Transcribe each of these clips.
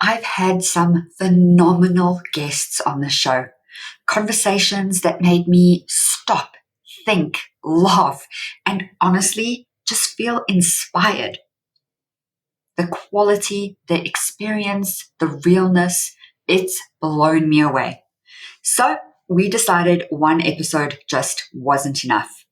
I've had some phenomenal guests on the show. Conversations that made me stop, think, laugh, and honestly just feel inspired. The quality, the experience, the realness, it's blown me away. So we decided one episode just wasn't enough.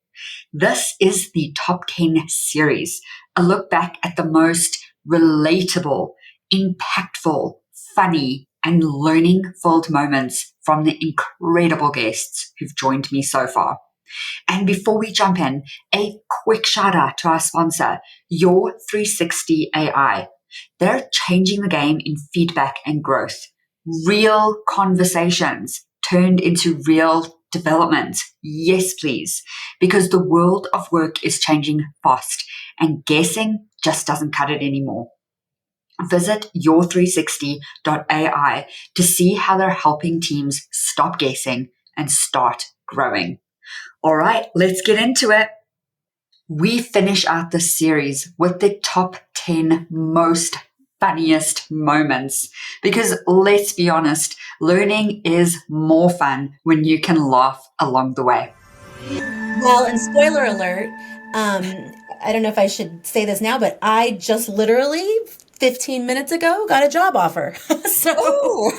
This is the Top 10 series, a look back at the most relatable, impactful, funny, and learning filled moments from the incredible guests who've joined me so far. And before we jump in, a quick shout out to our sponsor, Your 360 AI. They're changing the game in feedback and growth. Real conversations turned into real development. Yes, please. Because the world of work is changing fast and guessing just doesn't cut it anymore. Visit your360.ai to see how they're helping teams stop guessing and start growing. All right, let's get into it. We finish out this series with the top 10 most funniest moments because let's be honest, learning is more fun when you can laugh along the way. Well, and spoiler alert, I don't know if I should say this now, but I just literally 15 minutes ago got a job offer. So Oh,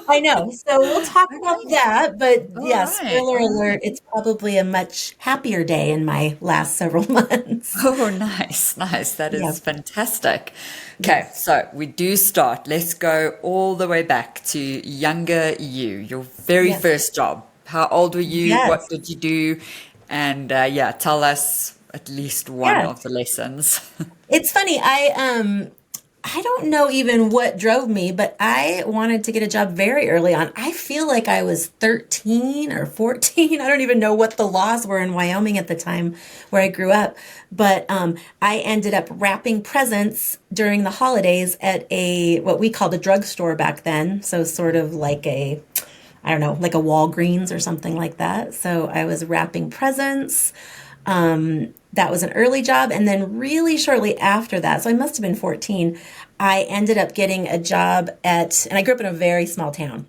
I know. So we'll talk about that. But all yeah, right. spoiler alert, it's probably a much happier day in my last several months. Oh, nice, nice. That Yeah. is fantastic. Okay, Yes. so we do start. Let's go all the way back to younger you, your very Yes. first job. How old were you? What Yes. did you do? And yeah, tell us at least one Yeah. of the lessons. It's funny. I don't know even what drove me, but I wanted to get a job very early on. I feel like I was 13 or 14. I don't even know what the laws were in Wyoming at the time where I grew up. But I ended up wrapping presents during the holidays at a what we called a drugstore back then. So sort of like a I don't know, like a Walgreens or something like that. So I was wrapping presents. That was an early job. And then, really shortly after that, so I must have been 14, I ended up getting a job and I grew up in a very small town.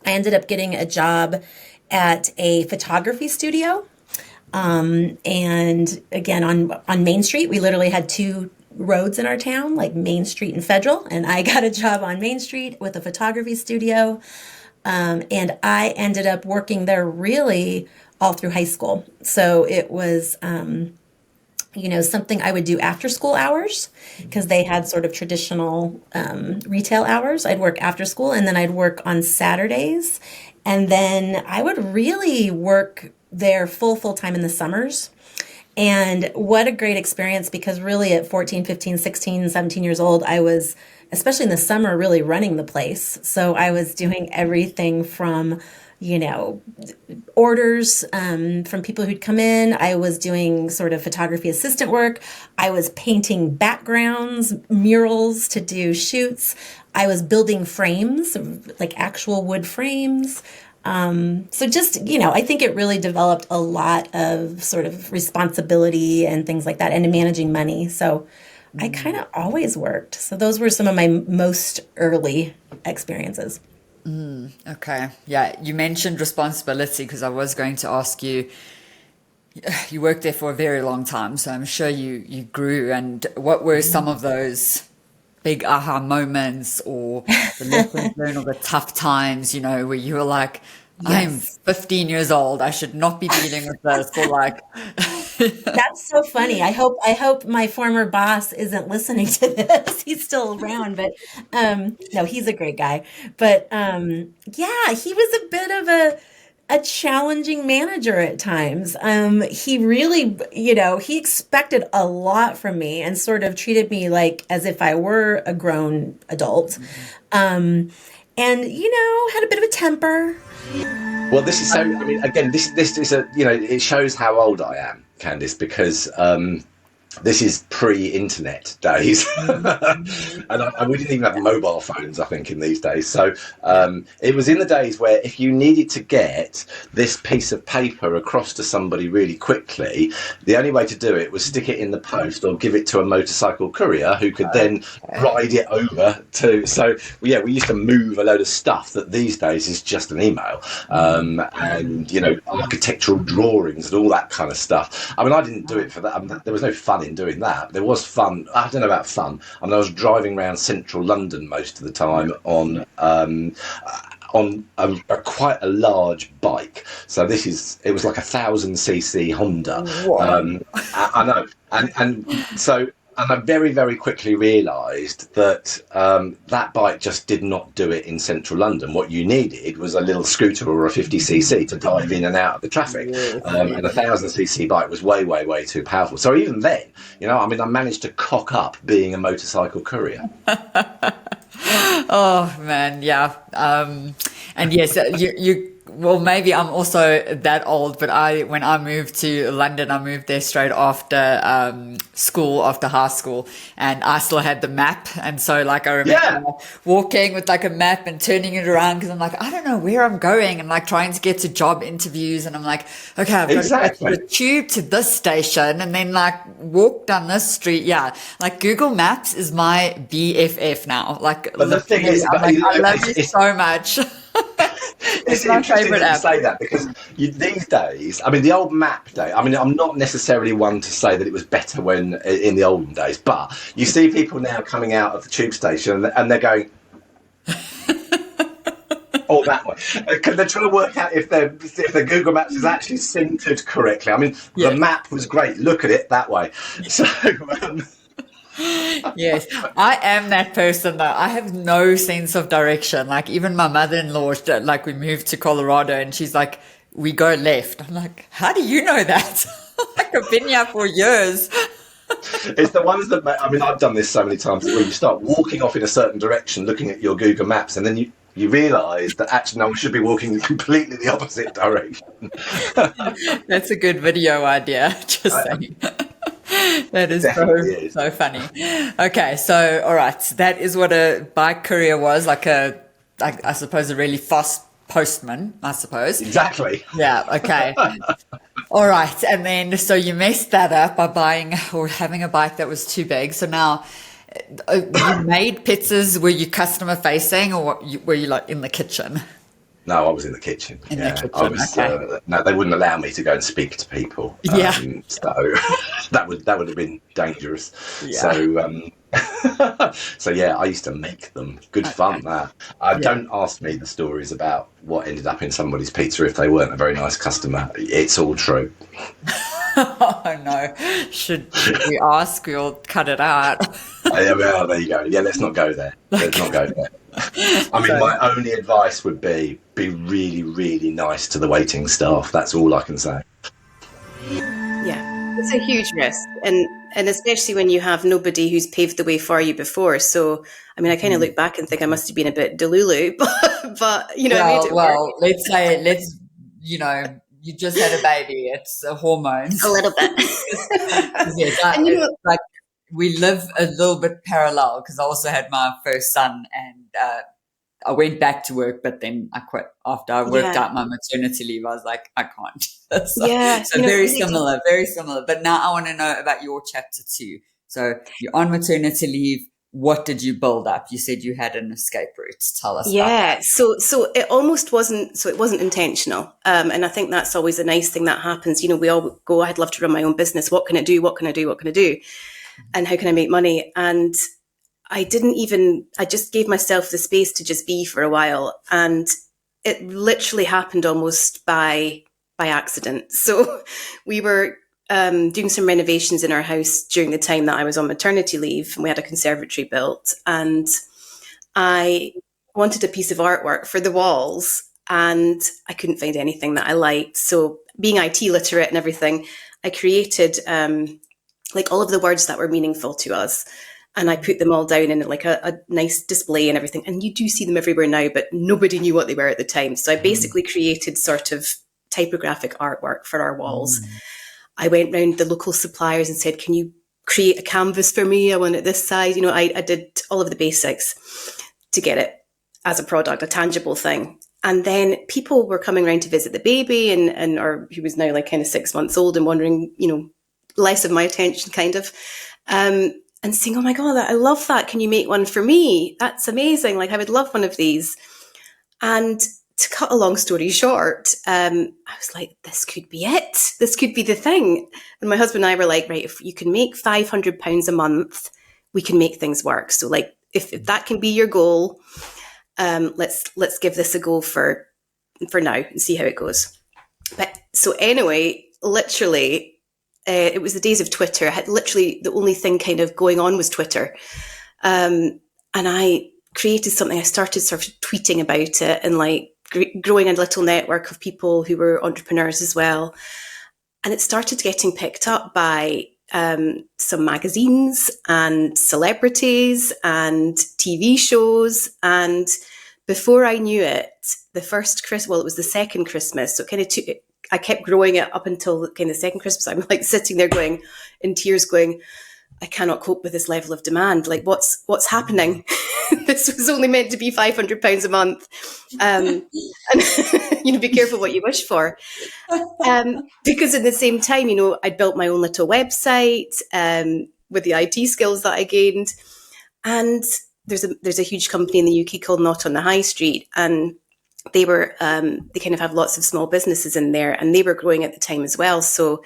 I ended up getting a job at a photography studio. And again, on Main Street, we literally had two roads in our town, like Main Street and Federal. And I got a job on Main Street with a photography studio. And I ended up working there really all through high school. So it was, something I would do after school hours because they had sort of traditional retail hours. I'd work after school and then I'd work on Saturdays. And then I would really work there full time in the summers. And what a great experience because really at 14, 15, 16, 17 years old, I was, especially in the summer, really running the place. So I was doing everything from, orders from people who'd come in. I was doing sort of photography assistant work. I was painting backgrounds, murals to do shoots. I was building frames, like actual wood frames. So just, I think it really developed a lot of sort of responsibility and things like that and managing money. So I kind of always worked. So those were some of my most early experiences. Okay. Yeah, you mentioned responsibility because I was going to ask you, you worked there for a very long time, so I'm sure you grew. And what were some of those big aha moments or the lessons learned or the tough times, where you were like, I'm Yes. 15 years old, I should not be dealing with this, or like, That's so funny. I hope my former boss isn't listening to this. He's still around, but no, he's a great guy. But yeah, he was a bit of a challenging manager at times. He really, he expected a lot from me and sort of treated me like as if I were a grown adult. And had a bit of a temper. Well, this is so. I mean, again, this is a it shows how old I am, Candice, because this is pre-internet days, and we didn't even have mobile phones, I think, in these days. So it was in the days where if you needed to get this piece of paper across to somebody really quickly, the only way to do it was stick it in the post or give it to a motorcycle courier who could then ride it over to. So yeah, we used to move a load of stuff that these days is just an email, and architectural drawings and all that kind of stuff. I mean, I didn't do it for that. I mean, there was no fun in doing that. There was fun. I don't know about fun. I mean, I was driving around central London most of the time on quite a large bike. So it was like 1,000cc Honda. I know, and so. And I very, very quickly realised that that bike just did not do it in central London. What you needed was a little scooter or a 50cc to dive in and out of the traffic. And a 1,000cc bike was way, way, way too powerful. So even then, I managed to cock up being a motorcycle courier. Oh man, yeah. And yes, well, maybe I'm also that old, but when I moved to London, I moved there straight after school, after high school, and I still had the map. And so like I remember walking with like a map and turning it around because I'm like, I don't know where I'm going, and like trying to get to job interviews, and I'm like, okay, I've got to get the tube to this station and then like walk down this street. Yeah, like Google Maps is my BFF now. Like, but the thing is, I love you so much. It's my favourite app. Say that because these days, I mean, the old map day. I mean, I'm not necessarily one to say that it was better when in the olden days, but you see people now coming out of the tube station and they're going, "Oh, that way," because they're trying to work out if the Google Maps is actually centred correctly. I mean, the map was great. Look at it that way. So. Yes, I am that person though. I have no sense of direction. Like even my mother-in-law, like we moved to Colorado and she's like, we go left. I'm like, how do you know that? Like I've been here for years. It's the ones that, I've done this so many times where you start walking off in a certain direction, looking at your Google Maps, and then you realise that actually no, one should be walking completely the opposite direction. That's a good video idea, just saying. That is so funny. Okay, so all right, that is what a bike courier was, like I suppose a really fast postman, I suppose. Exactly. Yeah, okay. All right, and then so you messed that up by buying or having a bike that was too big. So now you made pizzas. Were you customer facing or were you like in the kitchen? No, I was in the kitchen. I was. Okay. No, they wouldn't allow me to go and speak to people. So that would have been dangerous. Yeah. So yeah, I used to make them. Good fun that. Don't ask me the stories about what ended up in somebody's pizza if they weren't a very nice customer. It's all true. Oh no! Should we ask? We'll cut it out. Well, there you go. Yeah, let's not go there. Let's not go there. I mean, my only advice would be really, really nice to the waiting staff. That's all I can say. Yeah, it's a huge risk, and especially when you have nobody who's paved the way for you before. So, I mean, I kind of look back and think I must have been a bit delulu, but I made it work. Let's you just had a baby. It's hormones. A little bit. Yes, like we live a little bit parallel because I also had my first son and I went back to work, but then I quit after I worked out my maternity leave. I was like, I can't. So very similar. But now I want to know about your chapter 2. So you're on maternity leave. What did you build up? You said you had an escape route. Tell us. Yeah, so it almost wasn't. So it wasn't intentional, and I think that's always a nice thing that happens. We all go, I'd love to run my own business. What can I do? What can I do? What can I do? And how can I make money? And I just gave myself the space to just be for a while, and it literally happened almost by accident. So we were doing some renovations in our house during the time that I was on maternity leave, and we had a conservatory built, and I wanted a piece of artwork for the walls and I couldn't find anything that I liked. So being IT literate and everything, I created like all of the words that were meaningful to us, and I put them all down in like a nice display and everything. And you do see them everywhere now, but nobody knew what they were at the time. So I basically created sort of typographic artwork for our walls. I went round the local suppliers and said, can you create a canvas for me. I want it this size. I did all of the basics to get it as a product, a tangible thing. And then people were coming around to visit the baby or he was now like kind of 6 months old and wondering, less of my attention kind of, and saying, oh my God, I love that. Can you make one for me? That's amazing. Like I would love one of these. And to cut a long story short, I was like, this could be it. This could be the thing. And my husband and I were like, right, if you can make £500 a month, we can make things work. So like, if that can be your goal, let's give this a go for now and see how it goes. But so anyway, literally, it was the days of Twitter. I had literally the only thing kind of going on was Twitter. And I created something. I started sort of tweeting about it and like growing a little network of people who were entrepreneurs as well. And it started getting picked up by some magazines and celebrities and TV shows. And before I knew it, the first Christmas, it was the second Christmas. So it kind of I kept growing it up until kind of the second Christmas. I'm like sitting there going in tears going, I cannot cope with this level of demand. Like what's happening? This was only meant to be £500 a month. And be careful what you wish for. Because at the same time, I built my own little website with the IT skills that I gained. And there's a huge company in the UK called Not on the High Street. And they kind of have lots of small businesses in there, and they were growing at the time as well. So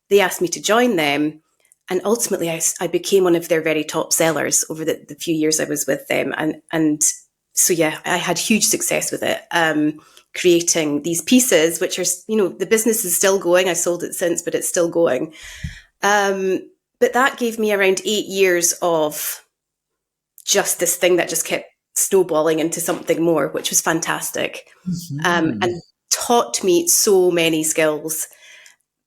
they asked me to join them. And ultimately, I became one of their very top sellers over the few years I was with them. And so, yeah, I had huge success with it, creating these pieces, which are, the business is still going. I sold it since, but it's still going. But that gave me around 8 years of just this thing that just kept snowballing into something more, which was fantastic. And taught me so many skills.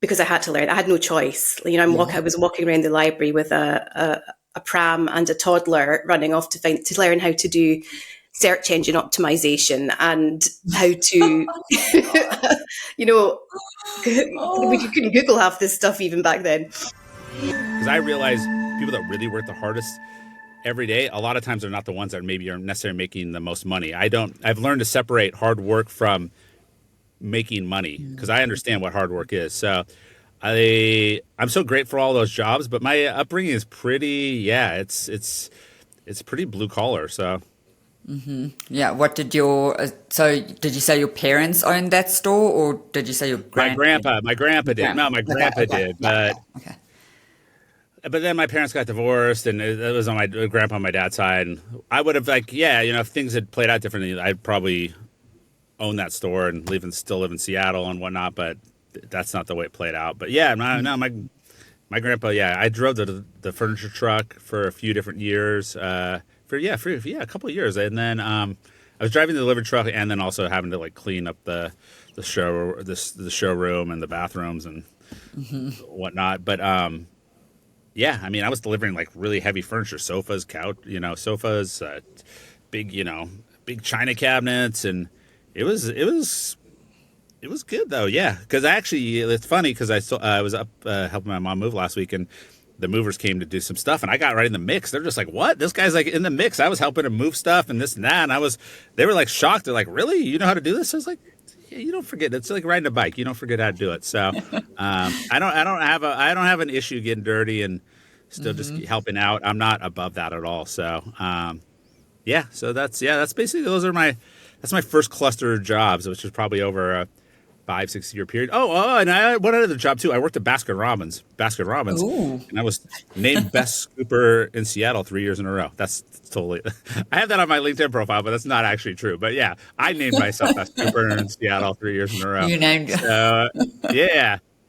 Because I had to learn. I had no choice. I was walking around the library with a pram and a toddler running off to learn how to do search engine optimization and how to, we couldn't Google half this stuff even back then. Because I realize people that really work the hardest every day, a lot of times they're not the ones that maybe are necessarily making the most money. I've learned to separate hard work from making money because I understand what hard work is. So I'm so grateful for all those jobs, but my upbringing is pretty, it's pretty blue collar. So. Mm-hmm. Yeah. What did did you say your parents owned that store, or did you say your grandpa? My grandpa did. No, my grandpa did, but. Okay. But then my parents got divorced, and it was on my grandpa on my dad's side. And I would have if things had played out differently, I'd probably own that store and still live in Seattle and whatnot, but that's not the way it played out. But yeah, my grandpa, I drove the furniture truck for a few different years, for a couple of years, and then I was driving the delivery truck and then also having to like clean up the showroom and the bathrooms and whatnot. But I was delivering like really heavy furniture, sofas, sofas, big china cabinets, and it was good though, yeah. Because it's funny because I was up helping my mom move last week, and the movers came to do some stuff, and I got right in the mix. They're just like, "What? This guy's like in the mix." I was helping him move stuff and this and that, and they were like shocked. They're like, "Really? You know how to do this?" I was like, "Yeah, you don't forget. It's like riding a bike. You don't forget how to do it." So I don't have an issue getting dirty and still just helping out. I'm not above that at all. So so that's basically that's my first cluster of jobs, which was probably over a 5-6 year period. And I had one other job too. I worked at Baskin Robbins, Ooh. and I was named best scooper in Seattle 3 years in a row. That's totally. I have that on my LinkedIn profile, but that's not actually true. But yeah, I named myself best scooper in Seattle 3 years in a row. You named it.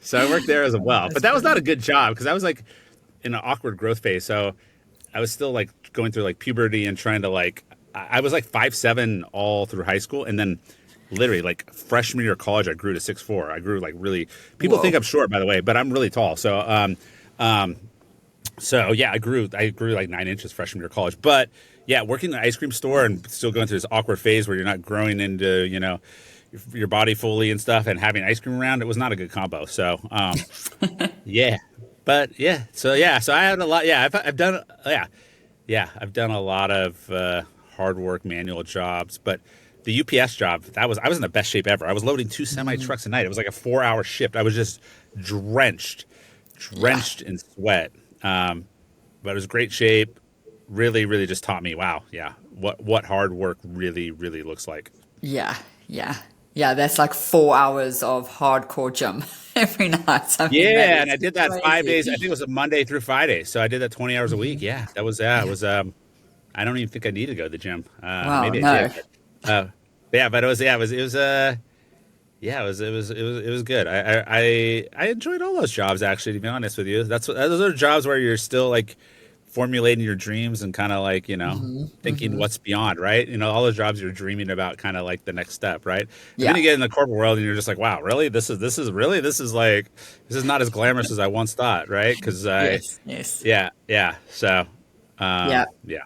So I worked there as well. But that was not a good job because I was like in an awkward growth phase. So I was still like going through like puberty and trying to I was like 5'7" all through high school, and then literally like freshman year of college I grew to 6'4". I grew like really. People think I'm short, by the way, but I'm really tall. So I grew like 9 inches freshman year of college. But yeah, working in an ice cream store and still going through this awkward phase where you're not growing into your body fully and stuff, and having ice cream around, it was not a good combo. So But yeah, so I had a lot. Yeah, I've done. I've done a lot of hard work manual jobs. But the UPS job, I was in the best shape ever. I was loading two semi trucks a night. It was like a 4 hour shift. I was just drenched, Yeah. drenched in sweat. But it was great shape. Really, really just taught me, wow, yeah, what hard work really, really looks like. Yeah. Yeah. Yeah. That's like 4 hours of hardcore gym every night. I mean, that Yeah, and is I did that 5 days. I think crazy. it was a Monday through Friday. So I did that 20 hours a week. Yeah, that was yeah. It Yeah. was I don't even think I needed to go to the gym. Wow. Maybe I did, No. but it was it was good. I enjoyed all those jobs actually. To be honest with you, those are jobs where you're still like formulating your dreams and kind of like thinking what's beyond, right? All those jobs you're dreaming about, kind of like the next step, right? And then Yeah. you get in the corporate world and you're just like, wow, really? This is not as glamorous as I once thought, right? Because Yes. Yes. yeah. So Yeah. yeah.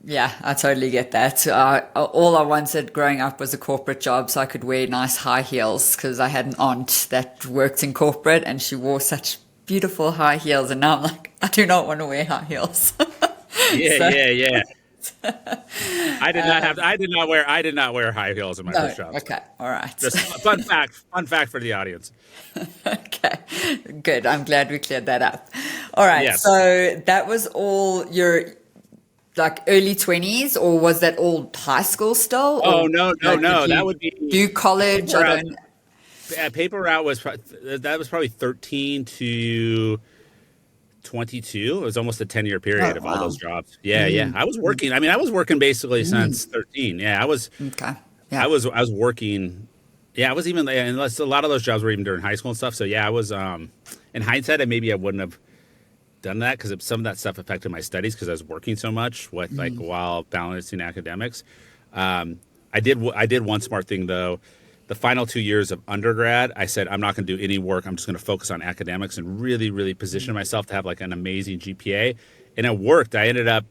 Yeah, I totally get that. All I wanted growing up was a corporate job so I could wear nice high heels because I had an aunt that worked in corporate and she wore such beautiful high heels. And now I'm like, I do not want to wear high heels. Yeah, So, yeah, yeah. I did not wear high heels in my no, first job. okay, all right. Just fun fact for the audience. Okay, good. I'm glad we cleared that up. All right, Yes. so that was all your like early 20s, or was that all high school still? Oh Or no, no, like, did no. That you would be do college? paper I route. don't. Paper route was that was probably 13 to 22. It was almost a 10-year Oh, period of all those wow. jobs. Yeah, yeah. I was working. I mean, I was working basically since 13. Yeah, Okay. I Yeah. was working. Yeah, I was even, unless a lot of those jobs were even during high school and stuff. So yeah, I was. In hindsight, I wouldn't have done that because some of that stuff affected my studies because I was working so much with like while balancing academics. I did one smart thing though. The final 2 years of undergrad, I said I'm not going to do any work. I'm just going to focus on academics and really, really position myself to have like an amazing GPA. And it worked. I ended up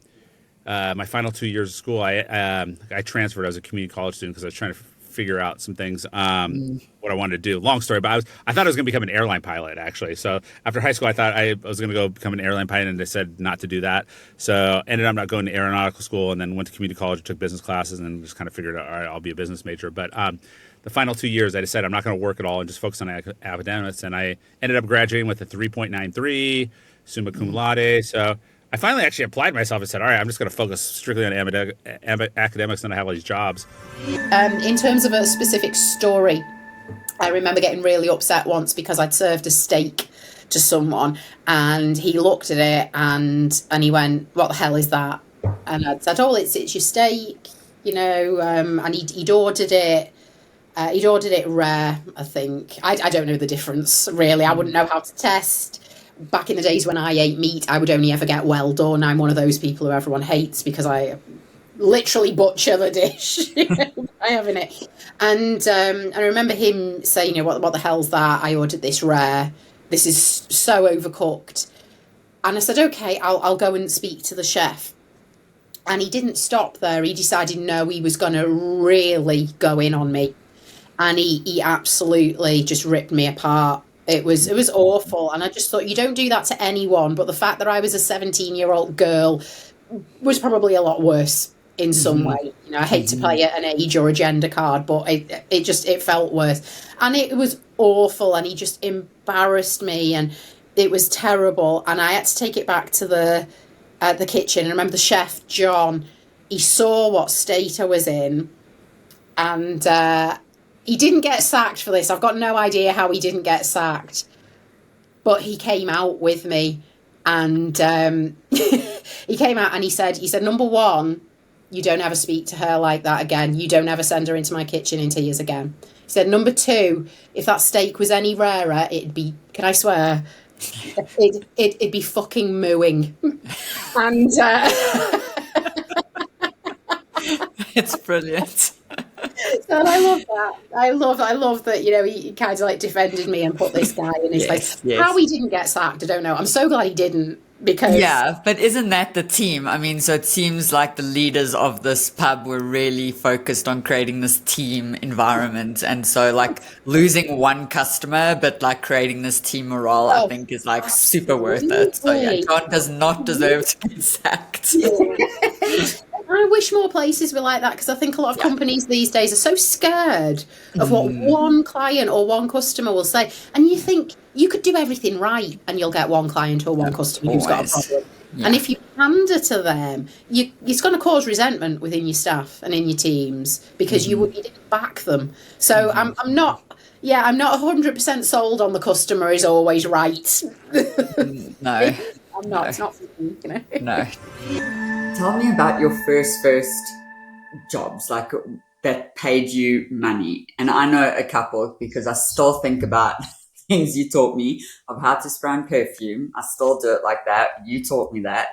my final 2 years of school. I transferred as a community college student because I was trying to figure out some things what I wanted to do. Long story, but I thought I was going to become an airline pilot actually. So after high school, I thought I was going to go become an airline pilot, and they said not to do that. So ended up not going to aeronautical school, and then went to community college, took business classes, and just kind of figured out, all right, I'll be a business major. But the final 2 years, I decided I'm not going to work at all and just focus on academics. And I ended up graduating with a 3.93, summa cum laude. So I finally actually applied myself and said, all right, I'm just going to focus strictly on academics, and I have all these jobs. In terms of a specific story, I remember getting really upset once because I'd served a steak to someone and he looked at it and he went, "What the hell is that?" And I'd said, "Oh, it's your steak, and he'd ordered it. He'd ordered it rare, I think. I don't know the difference, really. I wouldn't know how to test. Back in the days when I ate meat, I would only ever get well done. I'm one of those people who everyone hates because I literally butcher the dish by having it. And I remember him saying, what the hell's that? I ordered this rare. This is so overcooked. And I said, okay, I'll go and speak to the chef. And he didn't stop there. He decided, no, he was going to really go in on me. And he absolutely just ripped me apart. It was awful. And I just thought, you don't do that to anyone. But the fact that I was a 17-year-old girl was probably a lot worse in some way. I hate to play an age or a gender card, but it felt worse. And it was awful. And he just embarrassed me. And it was terrible. And I had to take it back to the kitchen. And I remember the chef, John, he saw what state I was in. And he didn't get sacked for this. I've got no idea how he didn't get sacked. But he came out with me. And he came out and he said, number one, you don't ever speak to her like that again. You don't ever send her into my kitchen in tears again. He said, number two, if that steak was any rarer, it'd be, can I swear, it'd be fucking mooing. And It's brilliant. So I love that. I love that, he kind of like defended me and put this guy in his place. Yes, How yes. he didn't get sacked, I don't know. I'm so glad he didn't, because Yeah, but isn't that the team? I mean, so it seems like the leaders of this pub were really focused on creating this team environment. And so, like, losing one customer, but like creating this team morale, I oh, think is like super worth it. So, yeah, absolutely. John does not deserve to get sacked. I wish more places were like that, because I think a lot of Yeah. companies these days are so scared of what one client or one customer will say. And you think you could do everything right and you'll get one client or one customer who's got a Always. problem. Yeah. And if you pander to them, it's going to cause resentment within your staff and in your teams, because you didn't back them. So I'm not 100% sold on the customer is always right. No, I'm not. It's not for me, no. Tell me about your first jobs, like that paid you money. And I know a couple, because I still think about things you taught me of how to spray on perfume. I still do it like that. You taught me that.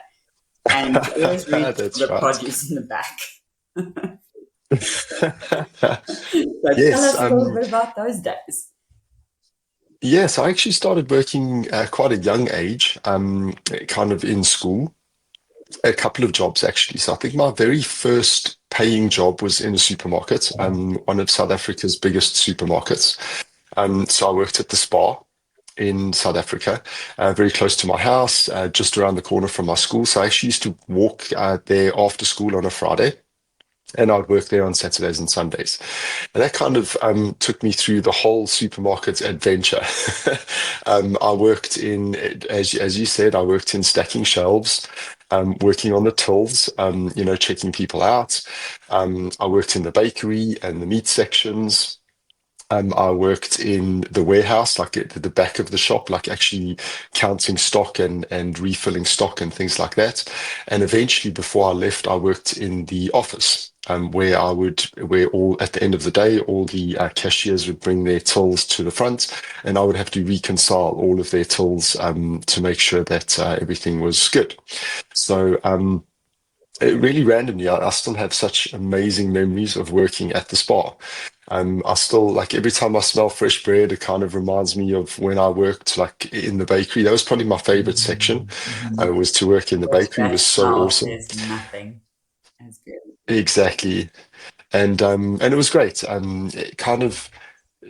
And always read That's the right. produce in the back. So Yes, tell us a little bit about those days. Yes, I actually started working at quite a young age, kind of in school. A couple of jobs actually. So I think my very first paying job was in a supermarket, one of South Africa's biggest supermarkets. So I worked at the Spar in South Africa, very close to my house, just around the corner from my school. So I actually used to walk there after school on a Friday, and I'd work there on Saturdays and Sundays. And that kind of took me through the whole supermarket adventure. I worked in, as you said, I worked in stacking shelves, working on the tills, checking people out. I worked in the bakery and the meat sections. I worked in the warehouse, like at the back of the shop, like actually counting stock and refilling stock and things like that. And eventually, before I left, I worked in the office, where all at the end of the day, all the cashiers would bring their tills to the front, and I would have to reconcile all of their tills to make sure that everything was good. So. Really randomly, I still have such amazing memories of working at the Spar. I still, like, every time I smell fresh bread, it kind of reminds me of when I worked like in the bakery. That was probably my favorite section, was to work in the bakery. It was so awesome. There's nothing as good. Exactly. And it was great. It kind of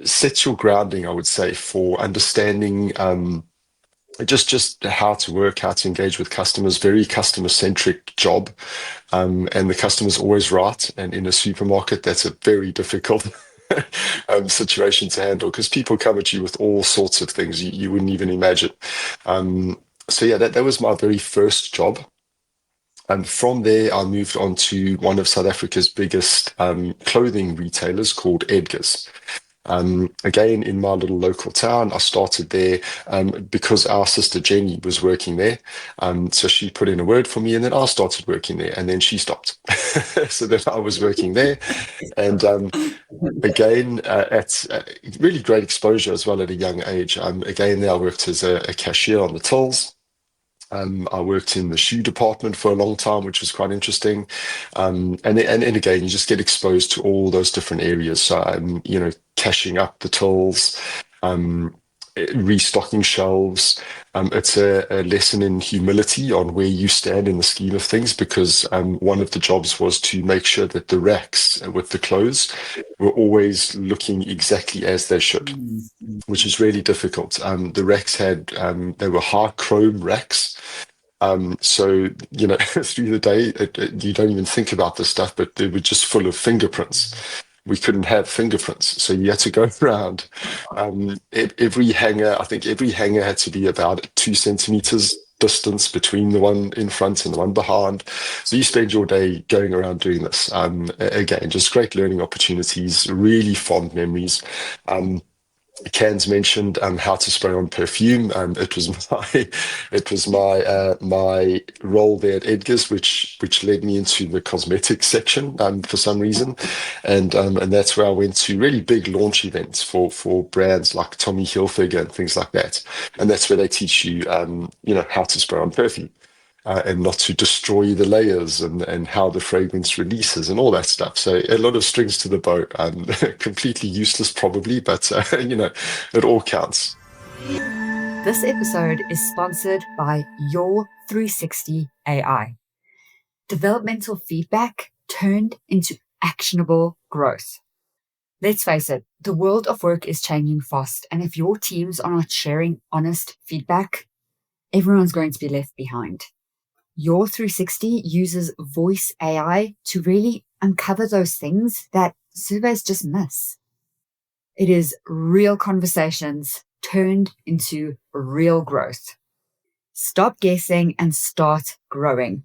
sets your grounding, I would say, for understanding just how to work, how to engage with customers. Very customer centric job, and the customer's always right. And in a supermarket, that's a very difficult situation to handle, because people come at you with all sorts of things you wouldn't even imagine. So yeah, that was my very first job. And from there, I moved on to one of South Africa's biggest clothing retailers called Edgar's. Again, in my little local town, I started there because our sister Jenny was working there. So she put in a word for me, and then I started working there, and then she stopped. So then I was working there. And again, at really great exposure as well at a young age. Again, there I worked as a cashier on the tills. I worked in the shoe department for a long time, which was quite interesting. And again, you just get exposed to all those different areas. So, cashing up the tills, restocking shelves. It's a lesson in humility on where you stand in the scheme of things, because one of the jobs was to make sure that the racks with the clothes were always looking exactly as they should, which is really difficult. The racks they were high chrome racks. So, through the day, you don't even think about this stuff, but they were just full of fingerprints. We couldn't have fingerprints, so you had to go around. Every hanger, I think every hanger had to be about 2 centimeters distance between the one in front and the one behind. So you spend your day going around doing this. Again, just great learning opportunities, really fond memories. Can's mentioned how to spray on perfume. It was my role there at Edgar's, which led me into the cosmetics section for some reason, and that's where I went to really big launch events for brands like Tommy Hilfiger and things like that, and that's where they teach you how to spray on perfume. and not to destroy the layers and how the fragrance releases and all that stuff. So a lot of strings to the bow. Completely useless probably, but it all counts. This episode is sponsored by Your 360 AI. Developmental feedback turned into actionable growth. Let's face it, the world of work is changing fast, and if your teams are not sharing honest feedback, everyone's going to be left behind. Your 360 uses voice AI to really uncover those things that surveys just miss. It is real conversations turned into real growth. Stop guessing and start growing.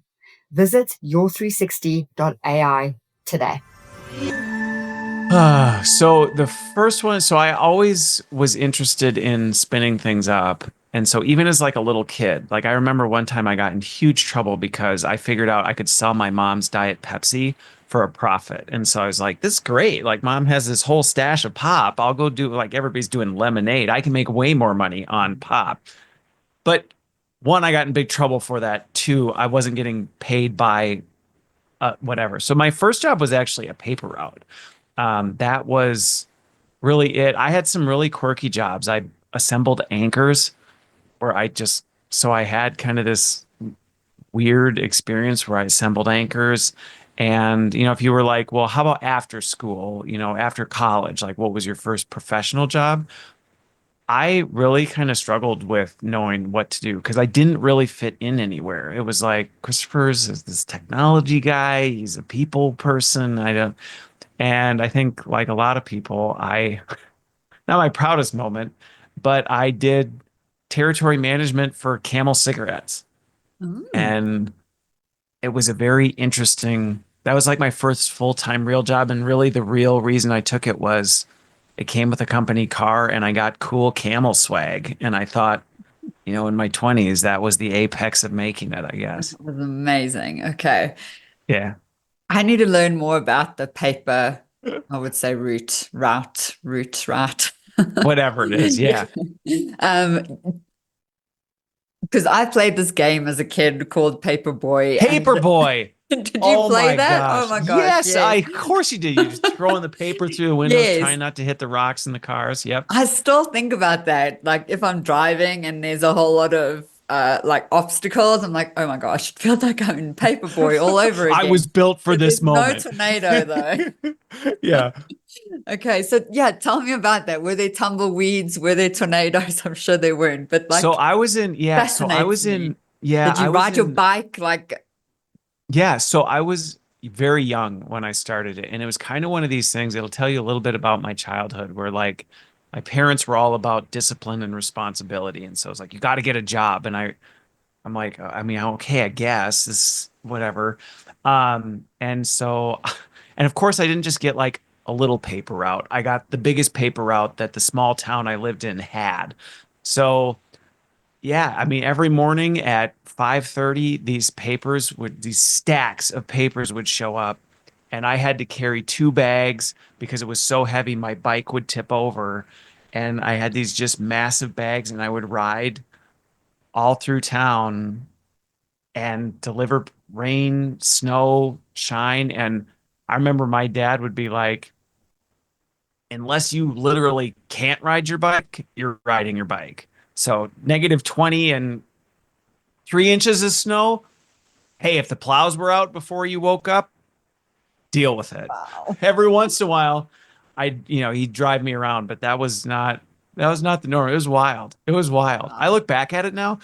Visit your360.ai today. So the first one, so I always was interested in spinning things up. And so even as like a little kid, like I remember one time I got in huge trouble because I figured out I could sell my mom's Diet Pepsi for a profit. And so I was like, this is great. Like mom has this whole stash of pop. I'll go do like everybody's doing lemonade. I can make way more money on pop. But one, I got in big trouble for that. Two, I wasn't getting paid by whatever. So my first job was actually a paper route. That was really it. I had some really quirky jobs. I assembled anchors where I had kind of this weird experience where I assembled anchors. And, if you were like, well, how about after school, after college, like what was your first professional job? I really kind of struggled with knowing what to do because I didn't really fit in anywhere. It was like Christopher's is this technology guy, he's a people person. And I think like a lot of people, not my proudest moment, but I did territory management for Camel cigarettes. And it was a very interesting, that was like my first full-time real job. And really the real reason I took it was it came with a company car and I got cool Camel swag. And I thought, in my 20s, that was the apex of making it, I guess. That was amazing. Okay. Yeah. I need to learn more about the paper, I would say route. Whatever it is. Yeah. Because I played this game as a kid called Paperboy. Paperboy. Did you play that? Gosh. Oh my gosh. Yes, of course you did. You just throwing the paper through the windows, Yes. trying not to hit the rocks in the cars. Yep. I still think about that. Like if I'm driving and there's a whole lot of like obstacles, I'm like, oh my gosh, it feels like I'm in Paperboy all over again. I was built for this There's moment. No tornado though. Yeah. Okay, so yeah, tell me about that. Were there tumbleweeds? Were there tornadoes? I'm sure there weren't, but like, So I was in, yeah. So I was fascinates me. in, yeah. Did you ride your bike? Like, Yeah. So I was very young when I started it. And it was kind of one of these things. It'll tell you a little bit about my childhood where like my parents were all about discipline and responsibility. And so it's like, you got to get a job. And I'm like, I mean, okay, I guess this, whatever. And so, and of course I didn't just get like a little paper route. I got the biggest paper route that the small town I lived in had. So yeah, I mean, every morning at 5:30, these stacks of papers would show up, and I had to carry two bags because it was so heavy my bike would tip over. And I had these just massive bags, and I would ride all through town and deliver rain, snow, shine. And I remember my dad would be like, unless you literally can't ride your bike, you're riding your bike. So -20 and 3 inches of snow. Hey, if the plows were out before you woke up, deal with it. wow. Every once in a while, he'd drive me around, but that was not the norm. It was wild. It was wild. I look back at it now.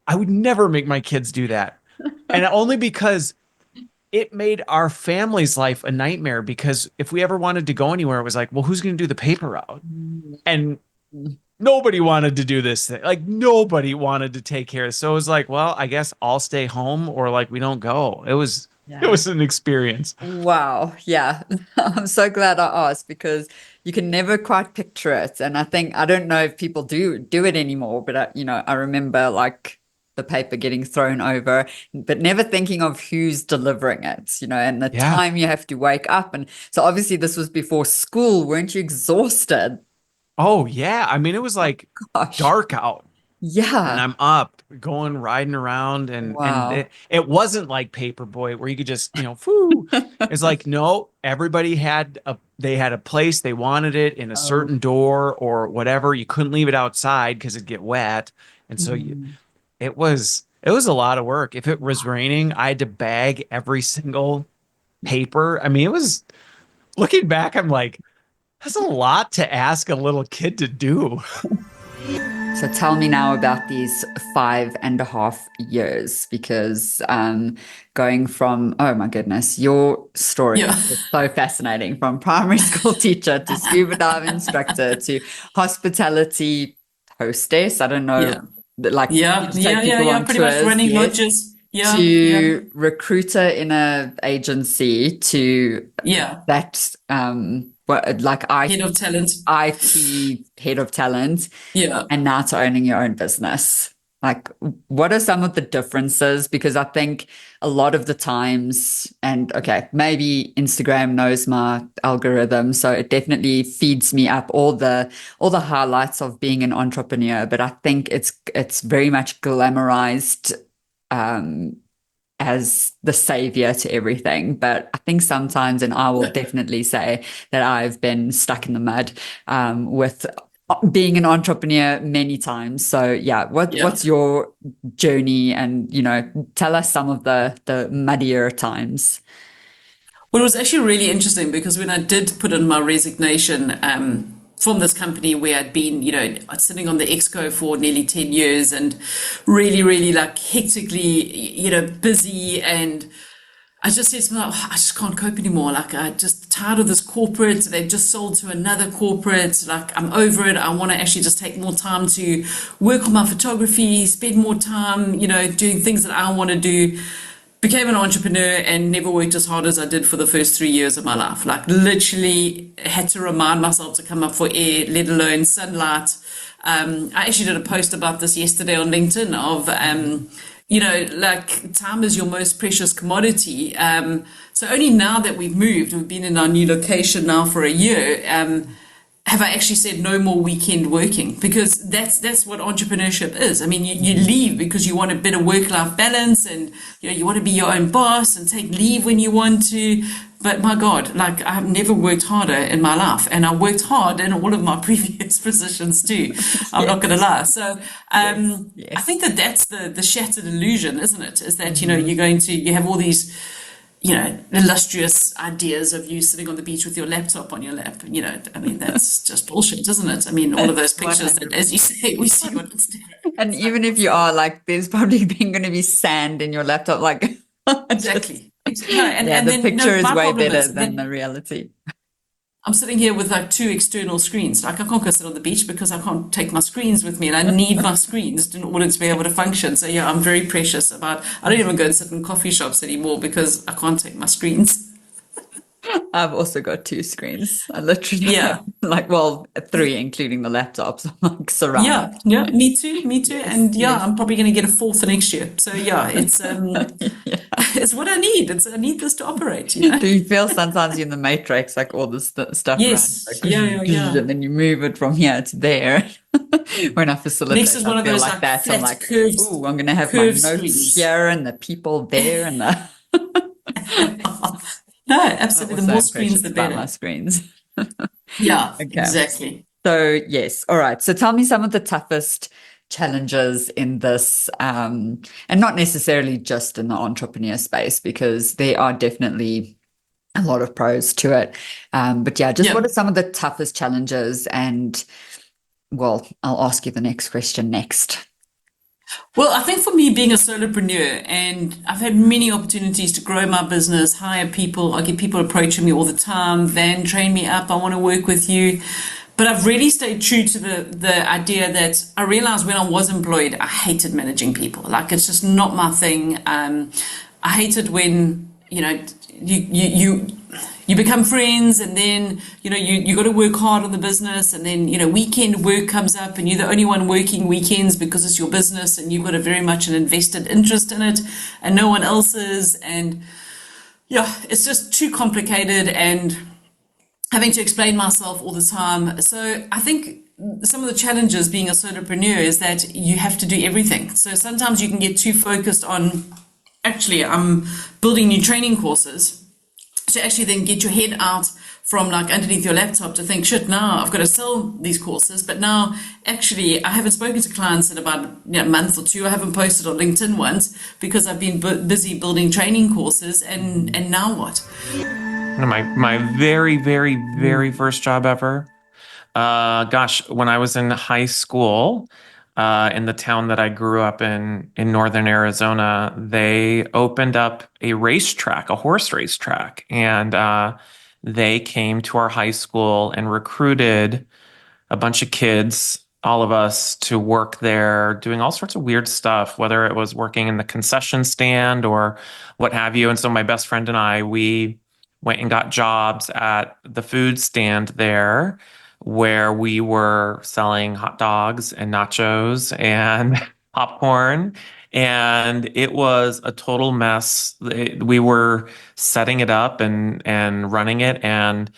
I would never make my kids do that. And only because it made our family's life a nightmare because if we ever wanted to go anywhere, it was like, well, who's going to do the paper route? And nobody wanted to do this thing. Like nobody wanted to take care of it. So it was like, well, I guess I'll stay home or like we don't go. It was an experience. Wow. Yeah. I'm so glad I asked because you can never quite picture it. And I don't know if people do it anymore, but I remember like the paper getting thrown over, but never thinking of who's delivering it, and the Yeah. time you have to wake up. And so obviously this was before school. Weren't you exhausted? Oh yeah. I mean, it was like Gosh. dark out. and Yeah. I'm up going riding around, and Wow. it wasn't like Paperboy where you could just, foo. It's like, no, everybody had a place, they wanted it in a Oh. certain door or whatever. You couldn't leave it outside because it'd get wet. And so Mhm. it was a lot of work. If it was raining, I had to bag every single paper. I mean, it was, looking back, I'm like, that's a lot to ask a little kid to do. So tell me now about these 5.5 years, because going from, oh my goodness, your story Yeah. is so fascinating, from primary school teacher to scuba dive instructor to hospitality hostess. I don't know, Yeah. like Yeah. you Yeah. take Yeah. people Yeah. on Pretty much tours, running yes, lodges. Yeah. Yeah. to recruiter in a agency to Yeah. that what like Head of talent. IT head of talent, Yeah. and now to owning your own business. Like, what are some of the differences? Because I think a lot of the times, and okay, maybe Instagram knows my algorithm, so it definitely feeds me up all the highlights of being an entrepreneur. But I think it's very much glamorized um, as the savior to everything. But I think sometimes, and I will definitely say that I've been stuck in the mud with being an entrepreneur many times. So yeah, Yeah. what's your journey? And tell us some of the muddier times. Well, it was actually really interesting because when I did put in my resignation from this company where I'd been, sitting on the exco for nearly 10 years and really, really like hectically, busy. And I just said to myself, "Oh, I just can't cope anymore. Like, I just tired of this corporate. They've just sold to another corporate. Like, I'm over it. I want to actually just take more time to work on my photography, spend more time, doing things that I want to do." Became an entrepreneur and never worked as hard as I did for the first 3 years of my life. Like, literally had to remind myself to come up for air, let alone sunlight. I actually did a post about this yesterday on LinkedIn of, like, time is your most precious commodity. So only now that we've been in our new location now for a year, have I actually said no more weekend working, because that's what entrepreneurship is. I mean, you leave because you want a better work-life balance, and you want to be your own boss and take leave when you want to. But my God, like, I've never worked harder in my life, and I worked hard in all of my previous positions too. I'm not going to lie. So Yes, I think yes. that's the shattered illusion, isn't it? Is that Mhm. you have all these illustrious ideas of you sitting on the beach with your laptop on your lap. I mean, that's just bullshit, isn't it? I mean, all of those pictures that, as you say, we see on Instagram. And It's like, even if what's you the are, like, there's probably been going to be sand in your laptop, like, just, No, and, yeah, and the then picture is my way problem better is than the then reality. I'm sitting here with like two external screens. Like, I can't go sit on the beach because I can't take my screens with me, and I need my screens in order to be able to function. So yeah, I'm very precious about. I don't even go and sit in coffee shops anymore because I can't take my screens. I've also got two screens. I literally have, Yeah. like, well, three, including the laptops. I'm like surrounded. Yeah, yeah, me too, Yes, and yeah, yes. I'm probably going to get a fourth the next year. So yeah, it's Yeah. it's what I need. I need this to operate. Do you feel sometimes you're in the matrix, like all this stuff around you, Yes, like, yeah, yeah, yeah. and then you move it from here to there? When I Next facilitate, is I one of feel those like like that. I'm flat like, curved oh, I'm going to have my curved notes screens. here and the people there and the. No, I absolutely. The also more am screens, precious the about my better. screens. Yeah, Okay. exactly. So, yes. All right. So tell me some of the toughest challenges in this, and not necessarily just in the entrepreneur space, because there are definitely a lot of pros to it. But yeah, just what Yeah. are some of the toughest challenges? And well, I'll ask you the next question next. Well, I think for me, being a solopreneur, and I've had many opportunities to grow my business, hire people. I get people approaching me all the time. Van, train me up. I want to work with you. But I've really stayed true to the idea that I realized when I was employed, I hated managing people. Like, it's just not my thing. I hated when, you become friends, and then you got to work hard on the business, and then weekend work comes up and you're the only one working weekends because it's your business and you've got a very much an invested interest in it, and no one else is. And yeah, it's just too complicated and having to explain myself all the time. So I think some of the challenges being a solopreneur is that you have to do everything. So sometimes you can get too focused on, actually, I'm building new training courses, to actually then get your head out from like underneath your laptop to think, shit, now I've got to sell these courses. But now actually I haven't spoken to clients in about a month or two. I haven't posted on LinkedIn once because I've been busy building training courses. And now what? My very, very, very first job ever. Gosh, when I was in high school, in the town that I grew up in northern Arizona, they opened up a racetrack, a horse racetrack, and they came to our high school and recruited a bunch of kids, all of us, to work there, doing all sorts of weird stuff, whether it was working in the concession stand or what have you. And so my best friend and I, we went and got jobs at the food stand there, where we were selling hot dogs and nachos and popcorn. And it was a total mess. We were setting it up and running it. And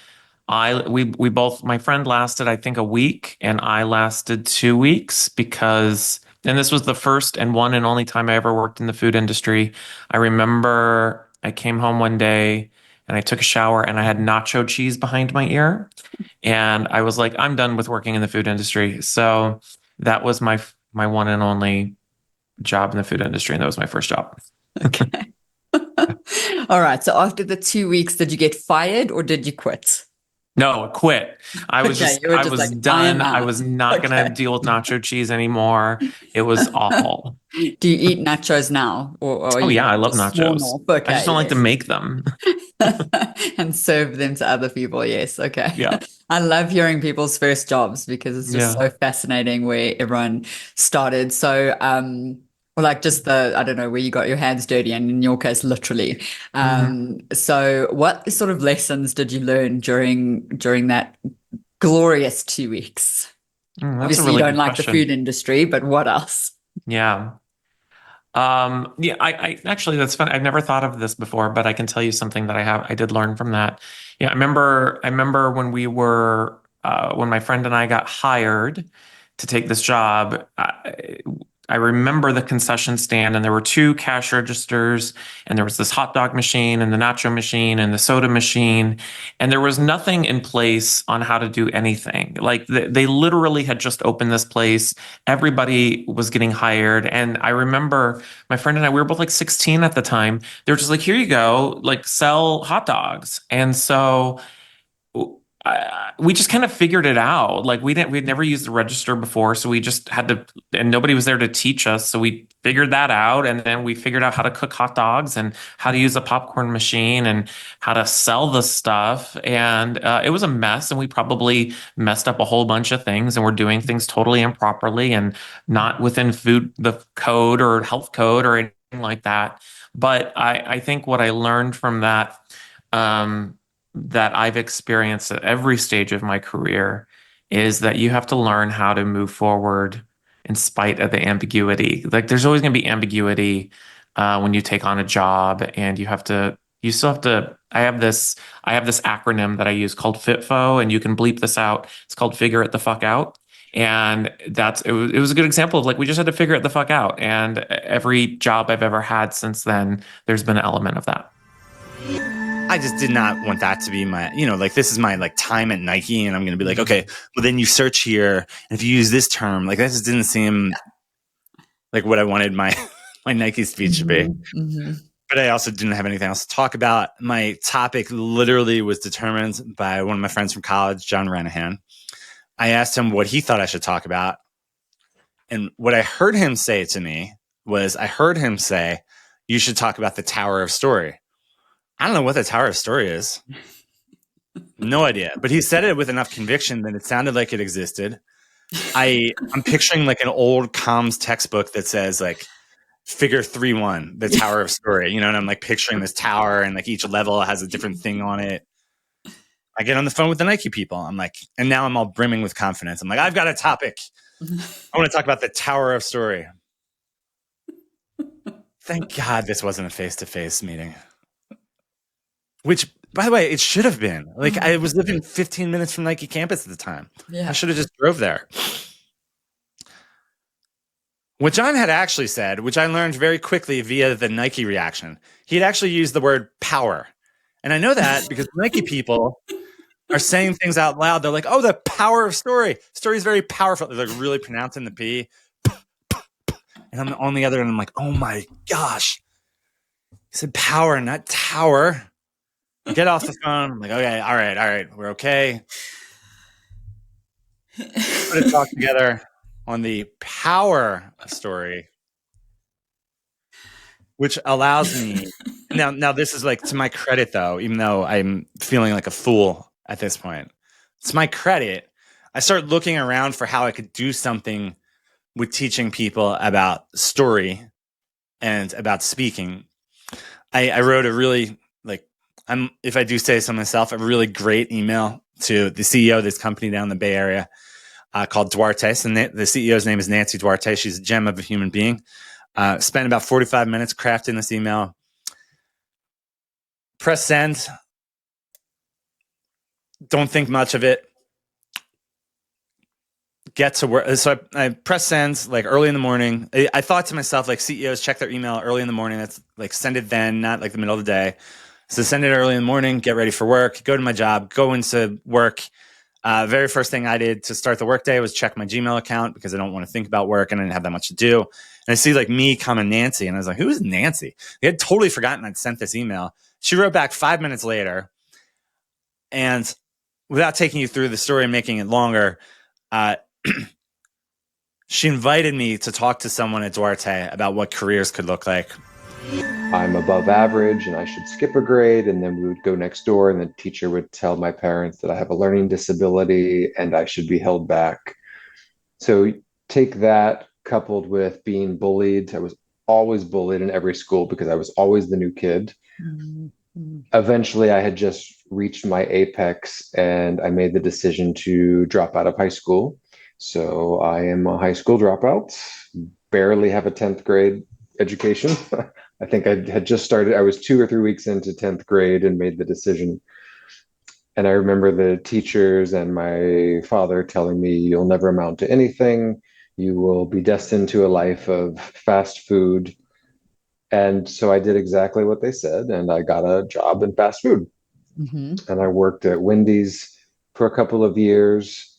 we both, my friend lasted, I think, a week, and I lasted 2 weeks because, and this was the first and one and only time I ever worked in the food industry. I remember I came home one day and I took a shower and I had nacho cheese behind my ear. And I was like, I'm done with working in the food industry. So that was my one and only job in the food industry. And that was my first job. Okay. All right. So after the 2 weeks, did you get fired or did you quit? No, I quit. I was Okay, you were I just was like, I am done. I out. was not Okay. gonna deal with nacho cheese anymore. It was awful. Do you eat nachos now, or are Oh you yeah, I love just sworn nachos. off? I just Okay, don't like to yes. make them. And serve them to other people. Yes, okay. Yeah. I love hearing people's first jobs because it's just Yeah. so fascinating where everyone started. So, or like just I don't know, where you got your hands dirty, and in your case, literally. So what sort of lessons did you learn during that glorious 2 weeks? That's a Obviously, you really don't good like the question. food industry, but what else? Yeah. Yeah, I actually, that's fun. I've never thought of this before, but I can tell you something that I did learn from that. Yeah, I remember when my friend and I got hired to take this job. I remember the concession stand, and there were two cash registers, and there was this hot dog machine, and the nacho machine, and the soda machine, and there was nothing in place on how to do anything. Like they literally had just opened this place. Everybody was getting hired, and I remember my friend and I, we were both like 16 at the time. They were just like, here you go, like sell hot dogs. And so we just kind of figured it out. Like we'd never used the register before. So we just had to, and nobody was there to teach us. So we figured that out. And then we figured out how to cook hot dogs and how to use a popcorn machine and how to sell the stuff. And it was a mess. And we probably messed up a whole bunch of things, and we're doing things totally improperly and not within the code or health code or anything like that. But I think what I learned from that, that I've experienced at every stage of my career, is that you have to learn how to move forward in spite of the ambiguity. Like there's always going to be ambiguity when you take on a job, and you still have to. I have this acronym that I use called FITFO, and you can bleep this out. It's called Figure It the Fuck Out. And it was a good example of like, we just had to figure it the fuck out. And every job I've ever had since then, there's been an element of that. I just did not want that to be my, like this is my like time at Nike, and I'm going to be like, okay, well then you search here, and if you use this term, like that just didn't seem like what I wanted my Nike speech to be. But I also didn't have anything else to talk about. My topic literally was determined by one of my friends from college, John Renahan. I asked him what he thought I should talk about, and what I heard him say to me was, you should talk about the Tower of Story. I don't know what the Tower of Story is. No idea. But he said it with enough conviction that it sounded like it existed. I'm picturing like an old comms textbook that says like figure 3-1, the Tower of Story, and I'm like picturing this tower, and like each level has a different thing on it. I get on the phone with the Nike people. I'm like, and now I'm all brimming with confidence. I'm like, I've got a topic. I want to talk about the Tower of Story. Thank God this wasn't a face-to-face meeting. Which By the way, it should have been. Like, I was living 15 minutes from Nike campus at the time. Yeah. I should have just drove there. What John had actually said, which I learned very quickly via the Nike reaction, he had actually used the word power. And I know that because Nike people are saying things out loud. They're like, oh, the power of story. Story is very powerful. They're like really pronouncing the P. And I'm on the other end. I'm like, oh my gosh. He said power, not tower. I get off the phone. I'm like, okay, all right. We're okay. Put a talk together on the power of story, which allows me now this is like to my credit though, even though I'm feeling like a fool at this point. It's my credit. I started looking around for how I could do something with teaching people about story and about speaking. I wrote a really if I do say so myself, a really great email to the CEO of this company down in the Bay Area called Duarte. So the CEO's name is Nancy Duarte. She's a gem of a human being. Spent about 45 minutes crafting this email. Press send. Don't think much of it. Get to work. So I press send like early in the morning. I thought to myself, like, CEOs check their email early in the morning. That's like send it then, not like the middle of the day. So send it early in the morning, get ready for work, go to my job, go into work. Very first thing I did to start the workday was check my Gmail account because I don't want to think about work and I didn't have that much to do. And I see like me coming Nancy, and I was like, who is Nancy? I had totally forgotten I'd sent this email. She wrote back 5 minutes later, and without taking you through the story and making it longer, she invited me to talk to someone at Duarte about what careers could look like. I'm above average and I should skip a grade, and then we would go next door and the teacher would tell my parents that I have a learning disability and I should be held back. So take that coupled with being bullied. I was always bullied in every school because I was always the new kid. Mm-hmm. Eventually I had just reached my apex and I made the decision to drop out of high school. So I am a high school dropout, barely have a 10th grade education. I think I had just started. I was 2 or 3 weeks into 10th grade and made the decision. And I remember the teachers and my father telling me, you'll never amount to anything. You will be destined to a life of fast food. And so I did exactly what they said. And I got a job in fast food. Mm-hmm. And I worked at Wendy's for a couple of years.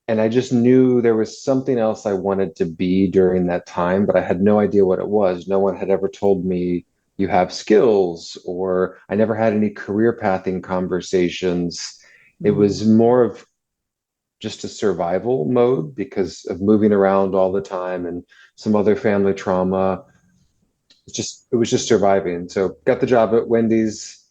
And I just knew there was something else I wanted to be during that time, but I had no idea what it was. No one had ever told me you have skills, or I never had any career pathing conversations. Mm-hmm. It was more of just a survival mode because of moving around all the time and some other family trauma. It was just surviving. So got the job at Wendy's,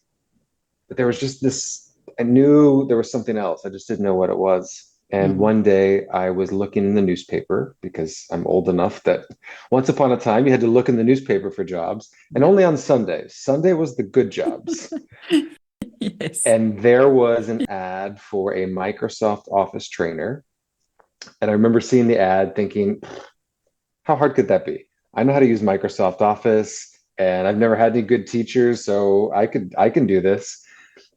but there was just this, I knew there was something else. I just didn't know what it was. And one day I was looking in the newspaper because I'm old enough that once upon a time you had to look in the newspaper for jobs, and only on Sundays. Sunday was the good jobs. Yes. And there was an ad for a Microsoft Office trainer. And I remember seeing the ad thinking, how hard could that be? I know how to use Microsoft Office and I've never had any good teachers, so I can do this.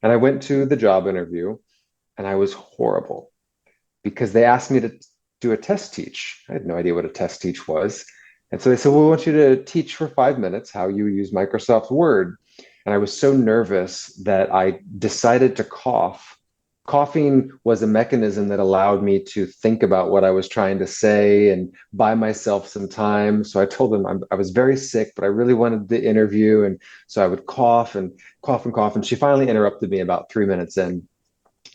And I went to the job interview and I was horrible, because they asked me to do a test teach. I had no idea what a test teach was. And so they said, well, we want you to teach for 5 minutes how you use Microsoft Word. And I was so nervous that I decided to cough. Coughing was a mechanism that allowed me to think about what I was trying to say and buy myself some time. So I told them I was very sick, but I really wanted the interview. And so I would cough and cough and cough. And she finally interrupted me about 3 minutes in.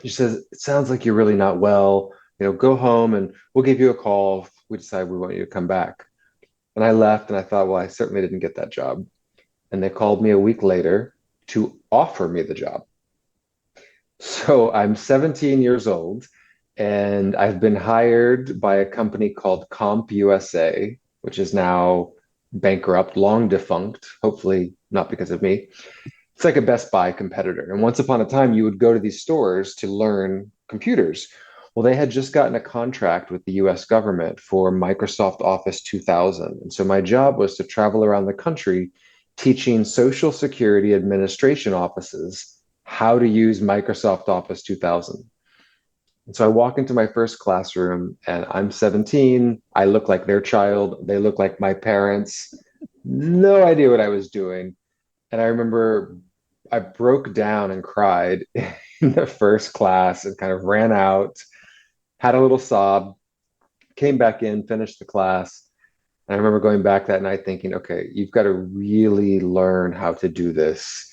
She says, it sounds like you're really not well. Go home and we'll give you a call if we decide we want you to come back. And I left and I thought, well, I certainly didn't get that job. And they called me a week later to offer me the job. So I'm 17 years old and I've been hired by a company called Comp USA, which is now bankrupt, long defunct, hopefully not because of me. It's like a Best Buy competitor. And once upon a time, you would go to these stores to learn computers. Well, they had just gotten a contract with the US government for Microsoft Office 2000. And so my job was to travel around the country teaching Social Security Administration offices how to use Microsoft Office 2000. And so I walk into my first classroom and I'm 17. I look like their child. They look like my parents. No idea what I was doing. And I remember I broke down and cried in the first class and kind of ran out, had a little sob, came back in, finished the class. And I remember going back that night thinking, okay, you've got to really learn how to do this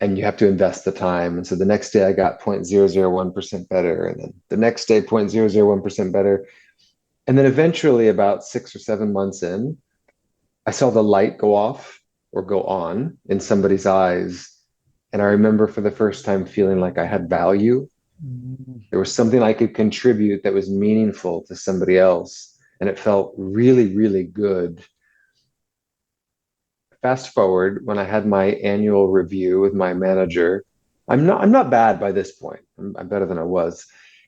and you have to invest the time. And so the next day I got 0.001% better. And then the next day, 0.001% better. And then eventually, about 6 or 7 months in, I saw the light go off or go on in somebody's eyes. And I remember for the first time feeling like I had value. There was something I could contribute that was meaningful to somebody else. And it felt really, really good. Fast forward, when I had my annual review with my manager, I'm not bad by this point. I'm better than I was.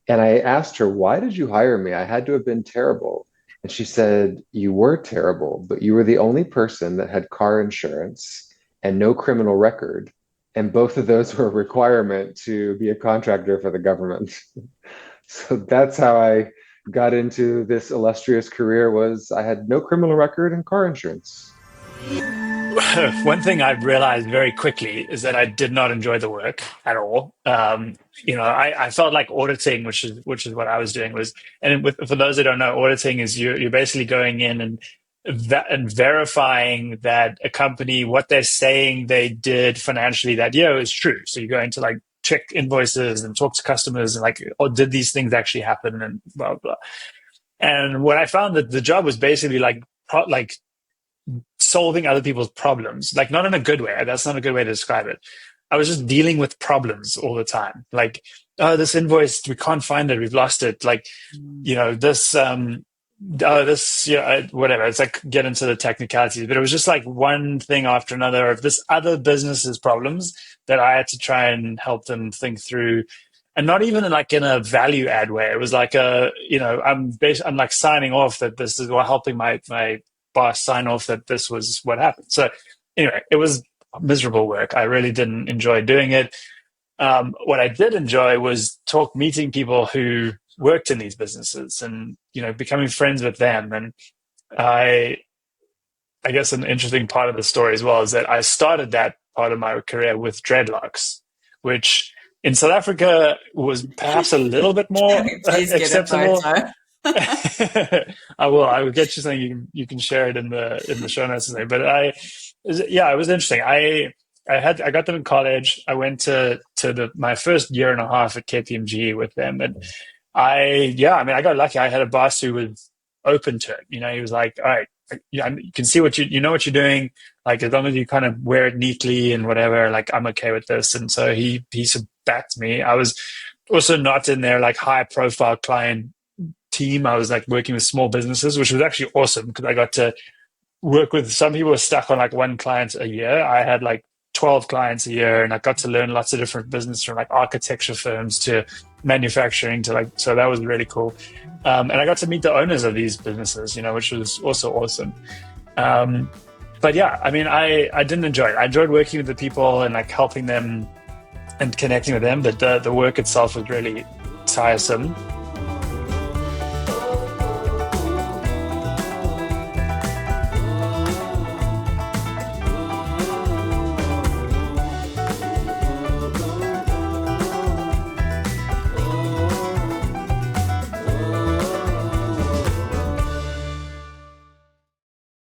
And I asked her, why did you hire me? I had to have been terrible. And she said, you were terrible, but you were the only person that had car insurance and no criminal record. And both of those were a requirement to be a contractor for the government. So that's how I got into this illustrious career, was I had no criminal record and car insurance. One thing I've realized very quickly is that I did not enjoy the work at all. I felt like auditing, which is what I was doing, for those that don't know, auditing is you're basically going in and verifying that a company, what they're saying they did financially that year is true. So you're going to like check invoices and talk to customers and like, oh, did these things actually happen and blah blah. And what I found that the job was basically like solving other people's problems, like not in a good way. That's not a good way to describe it. I was just dealing with problems all the time. Like, oh, this invoice, we can't find it. We've lost it. Like, whatever. It's like get into the technicalities, but it was just like one thing after another of this other business's problems that I had to try and help them think through. And not even like in a value add way. It was like I'm like signing off that this is helping my boss sign off that this was what happened. So anyway, it was miserable work. I really didn't enjoy doing it. What I did enjoy was meeting people who worked in these businesses and, becoming friends with them. And I guess an interesting part of the story as well is that I started that part of my career with dreadlocks, which in South Africa was perhaps a little bit more acceptable. I will get you something you can share it in the show notes today. But it was interesting. I got them in college. I went to my first year and a half at KPMG with them, and I got lucky. I had a boss who was open to it. He was like, all right, you can see what you know what you're doing. Like, as long as you kind of wear it neatly and whatever, like, I'm okay with this. And so he backed me. I was also not in their like high profile client team. I was like working with small businesses, which was actually awesome because I got to work with some people were stuck on like one client a year. I had like 12 clients a year, and I got to learn lots of different business from like architecture firms to manufacturing to so that was really cool. And I got to meet the owners of these businesses, which was also awesome. But yeah, I mean, I didn't enjoy it. I enjoyed working with the people and like helping them and connecting with them, but the work itself was really tiresome.